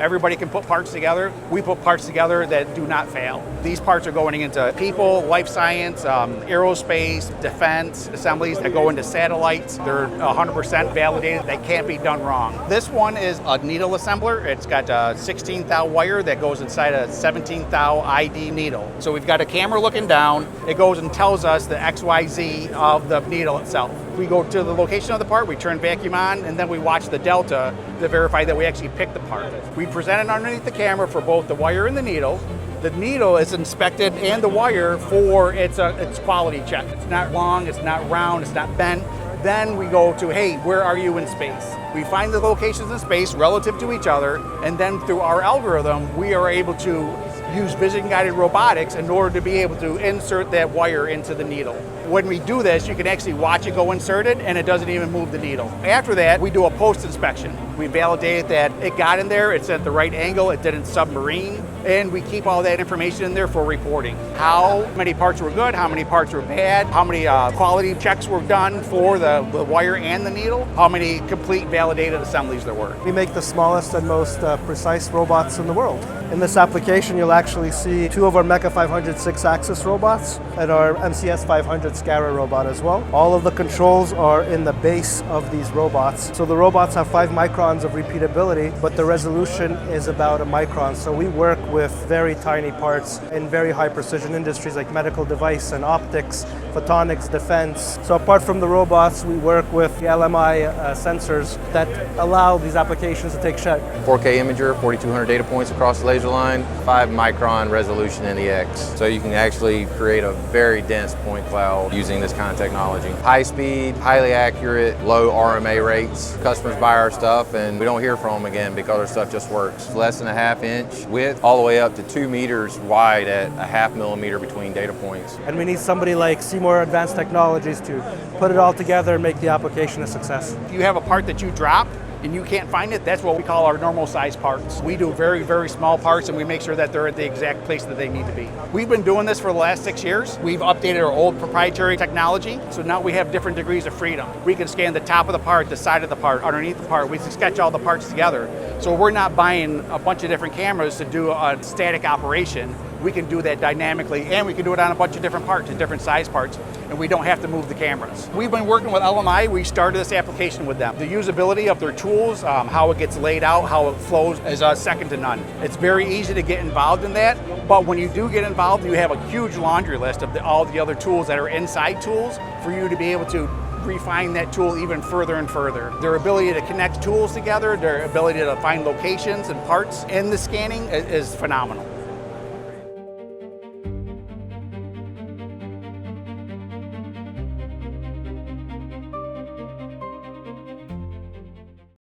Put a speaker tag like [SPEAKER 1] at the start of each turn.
[SPEAKER 1] Everybody can put parts together. We put parts together that do not fail. These parts are going into people, life science, aerospace, defense, assemblies that go into satellites. They're 100% validated. They can't be done wrong. This one is a needle assembler. It's got a 16 thou wire that goes inside a 17 thou ID needle. So we've got a camera looking down. It goes and tells us the XYZ of the needle itself. We go to the location of the part, we turn vacuum on, and then we watch the delta to verify that we actually picked the part. We present it underneath the camera for both the wire and the needle. The needle is inspected and the wire for its quality check. It's not long, it's not round, it's not bent. Then we go to, hey, where are you in space? We find the locations in space relative to each other, and then through our algorithm, we are able to use vision-guided robotics in order to be able to insert that wire into the needle. When we do this, you can actually watch it go inserted, and it doesn't even move the needle. After that, we do a post-inspection. We validate that it got in there, it's at the right angle, it didn't submarine, and we keep all that information in there for reporting. How many parts were good, how many parts were bad, how many quality checks were done for the wire and the needle, how many complete validated assemblies there were.
[SPEAKER 2] We make the smallest and most precise robots in the world. In this application, you'll actually see two of our Mecha 500 6-axis robots and our MCS 500 Scarra robot as well. All of the controls are in the base of these robots. So the robots have 5 microns of repeatability, but the resolution is about a micron. So we work with very tiny parts in very high precision industries like medical device and optics, photonics, defense. So apart from the robots, we work with the LMI sensors that allow these applications to take shape.
[SPEAKER 3] 4K imager, 4,200 data points across the laser line, 5 micron resolution in the X. So you can actually create a very dense point cloud using this kind of technology. High speed, highly accurate, low RMA rates. Customers buy our stuff and we don't hear from them again because our stuff just works. Less than a ½ inch width, all the way up to 2 meters wide at a ½ millimeter between data points.
[SPEAKER 2] And we need somebody like SEYMOUR Advanced Technologies to put it all together and make the application a success.
[SPEAKER 1] If you have a part that you drop and you can't find it, that's what we call our normal size parts. We do very, very small parts and we make sure that they're at the exact place that they need to be. We've been doing this for the last 6 years. We've updated our old proprietary technology, so now we have different degrees of freedom. We can scan the top of the part, the side of the part, underneath the part. We can sketch all the parts together. So we're not buying a bunch of different cameras to do a static operation. We can do that dynamically, and we can do it on a bunch of different parts, and different size parts, and we don't have to move the cameras. We've been working with LMI. We started this application with them. The usability of their tools, how it gets laid out, how it flows is second to none. It's very easy to get involved in that, but when you do get involved, you have a huge laundry list of all the other tools that are inside tools for you to be able to refine that tool even further and further. Their ability to connect tools together, their ability to find locations and parts in the scanning is phenomenal.